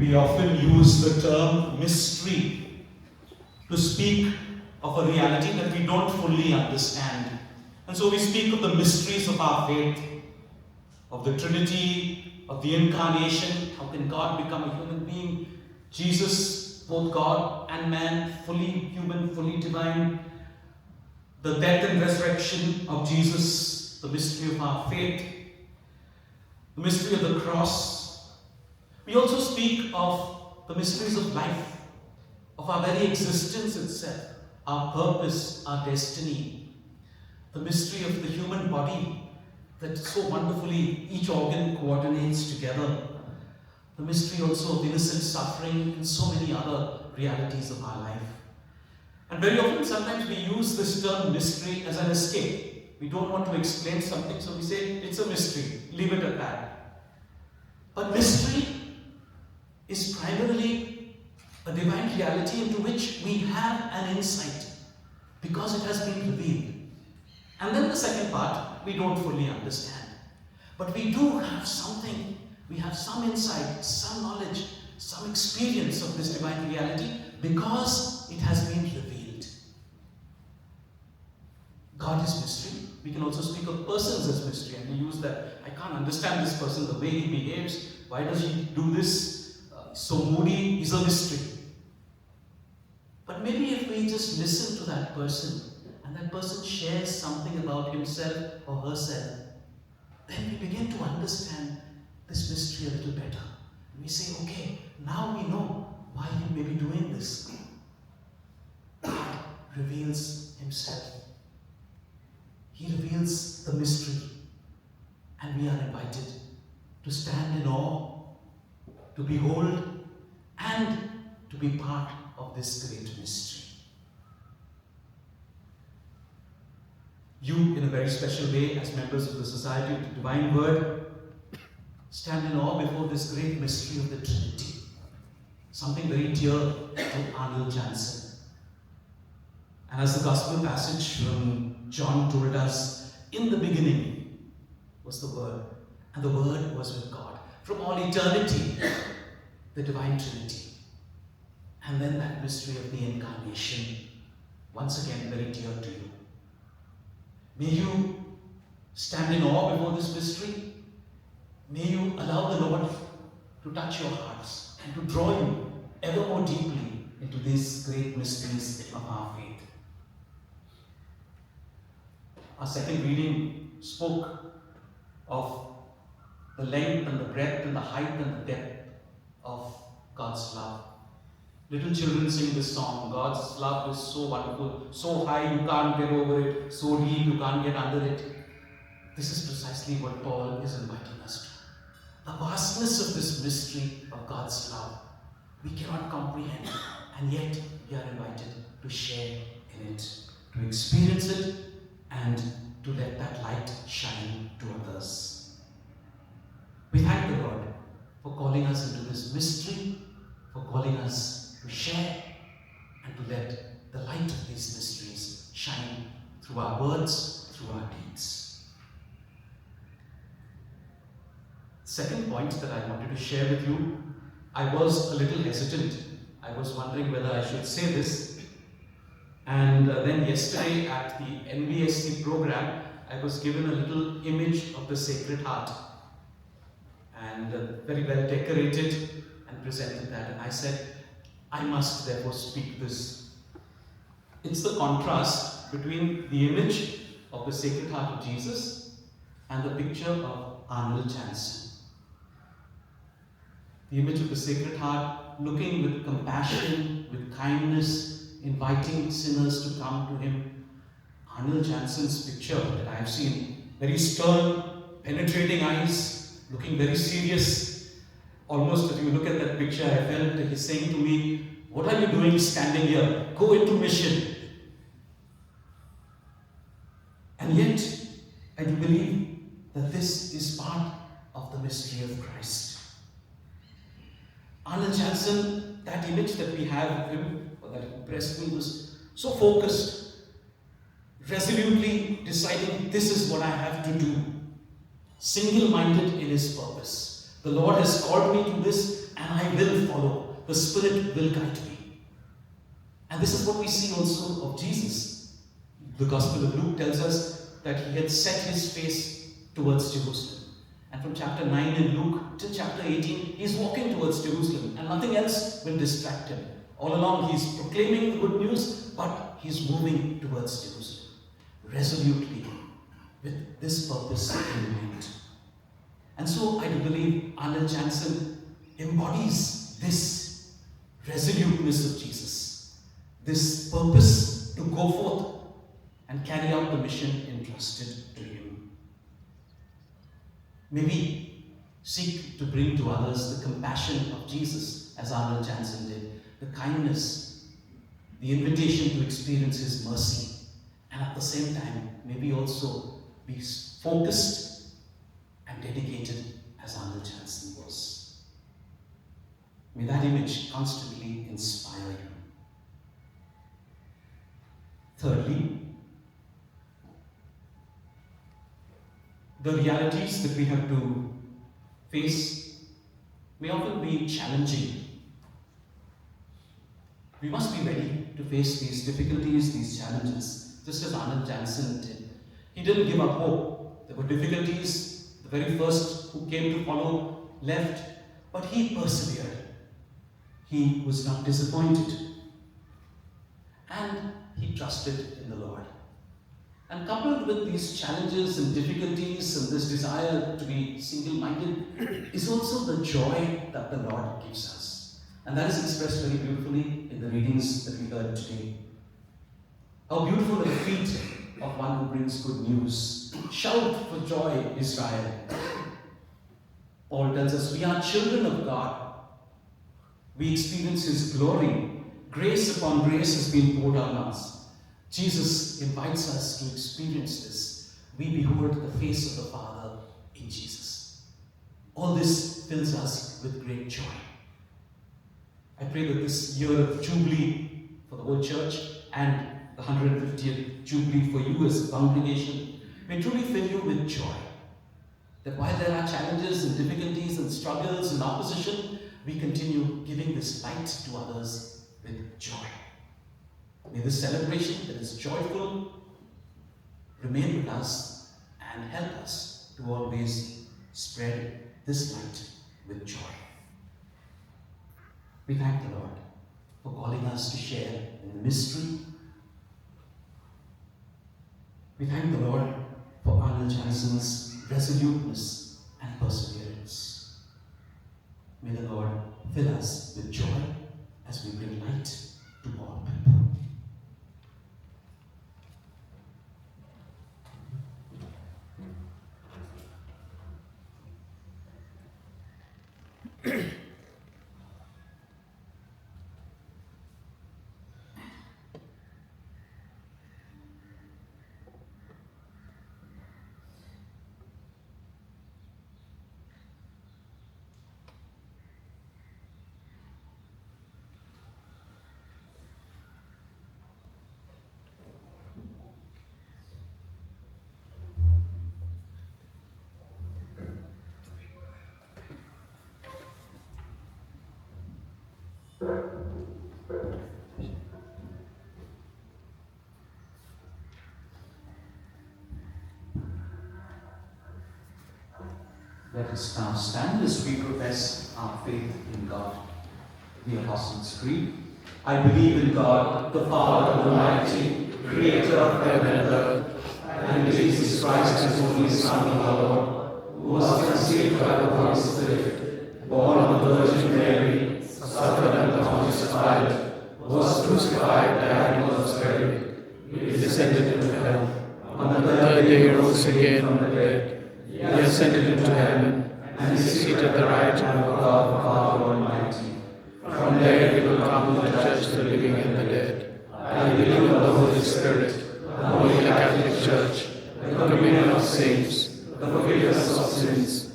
We often use the term mystery to speak of a reality that we don't fully understand. And so we speak of the mysteries of our faith, of the Trinity, of the Incarnation. How can God become a human being? Jesus, both God and man, fully human, fully divine. The death and resurrection of Jesus, the mystery of our faith, the mystery of the cross. We also speak of the mysteries of life, of our very existence itself, our purpose, our destiny, the mystery of the human body that so wonderfully each organ coordinates together, the mystery also of innocent suffering and so many other realities of our life. And very often, sometimes we use this term mystery as an escape. We don't want to explain something, so we say it's a mystery, leave it at that. But mystery is primarily a divine reality into which we have an insight because it has been revealed. And then the second part, we don't fully understand. But we do have something, we have some insight, some knowledge, some experience of this divine reality because it has been revealed. God is mystery. We can also speak of persons as mystery, and we use that. I can't understand this person, the way he behaves. Why does he do this? So moody, he's a mystery. But maybe if we just listen to that person, and that person shares something about himself or herself, then we begin to understand this mystery a little better. And we say, okay, now we know why he may be doing this. God reveals himself. He reveals the mystery, and we are invited to stand in awe, to behold, and to be part of this great mystery. You, in a very special way, as members of the Society of the Divine Word, stand in awe before this great mystery of the Trinity, something very dear to Arnold Jansen. And as the Gospel passage from John told us, in the beginning was the Word, and the Word was with God. From all eternity, the Divine Trinity. And then that mystery of the Incarnation, once again very dear to you. May you stand in awe before this mystery. May you allow the Lord to touch your hearts and to draw you ever more deeply into these great mysteries of our faith. Our second reading spoke of the length and the breadth and the height and the depth of God's love. Little children sing this song, God's love is so wonderful, so high you can't get over it, so deep you can't get under it. This is precisely what Paul is inviting us to. The vastness of this mystery of God's love, we cannot comprehend, and yet we are invited to share in it, to experience it, and to let that light shine to others. We thank the Lord for calling us into this mystery, for calling us to share, and to let the light of these mysteries shine through our words, through our deeds. Second point that I wanted to share with you, I was a little hesitant. I was wondering whether I should say this. And then yesterday at the NBSC program, I was given a little image of the Sacred Heart, and very well decorated, and presented that. And I said, I must therefore speak this. It's the contrast between the image of the Sacred Heart of Jesus and the picture of Arnold Jansen. The image of the Sacred Heart looking with compassion, with kindness, inviting sinners to come to him. Arnold Jansen's picture that I have seen, very stern, penetrating eyes, looking very serious. Almost if you look at that picture, I felt that he's saying to me, what are you doing standing here? Go into mission. And yet, I do believe that this is part of the mystery of Christ. Arnold Jansen, that image that we have of him, that impressed me, was so focused, resolutely deciding this is what I have to do, single-minded in his purpose. The Lord has called me to this, and I will follow. The Spirit will guide me. And this is what we see also of Jesus. The Gospel of Luke tells us that he had set his face towards Jerusalem. And from chapter 9 in Luke till chapter 18, he's walking towards Jerusalem, and nothing else will distract him. All along he's proclaiming the good news, but he's moving towards Jerusalem, resolutely, with this purpose in mind. And so I do believe Arnold Jansen embodies this resoluteness of Jesus, this purpose to go forth and carry out the mission entrusted to him. May we seek to bring to others the compassion of Jesus, as Arnold Jansen did, the kindness, the invitation to experience his mercy, and at the same time, may we also be focused and dedicated as Arnold Jansen was. May that image constantly inspire you. Thirdly, the realities that we have to face may often be challenging. We must be ready to face these difficulties, these challenges, just as Arnold Jansen did. He didn't give up hope. There were difficulties. The very first who came to follow left, but he persevered. He was not disappointed. And he trusted in the Lord. And coupled with these challenges and difficulties and this desire to be single-minded is also the joy that the Lord gives us. And that is expressed very beautifully in the readings that we heard today. How beautiful are the feet of one who brings good news. Shout for joy, Israel. Paul tells us we are children of God. We experience His glory. Grace upon grace has been poured on us. Jesus invites us to experience this. We behold the face of the Father in Jesus. All this fills us with great joy. I pray that this year of Jubilee for the whole church and the 150th Jubilee for you as a congregation may truly fill you with joy. That while there are challenges and difficulties and struggles and opposition, we continue giving this light to others with joy. May this celebration that is joyful remain with us and help us to always spread this light with joy. We thank the Lord for calling us to share in the mystery. We thank the Lord for Arnold Jansen's resoluteness and perseverance. May the Lord fill us with joy as we bring light to all people. Let us now stand as we profess our faith in God. The Apostles' Creed. I believe in God, the Father Almighty, Creator of heaven and earth, and in Jesus Christ, His only Son, our Lord, who was conceived by the Holy Spirit, born of the Virgin Mary, suffered under Pontius Pilate, was crucified, died, and was buried. He descended into hell. On the third day He rose again from the dead. He ascended into heaven, and is seated at the right hand of God the Father Almighty. From there He will come to judge the living and the dead. I believe in the Holy Spirit, the Holy Catholic Church, the communion of saints, the forgiveness of sins,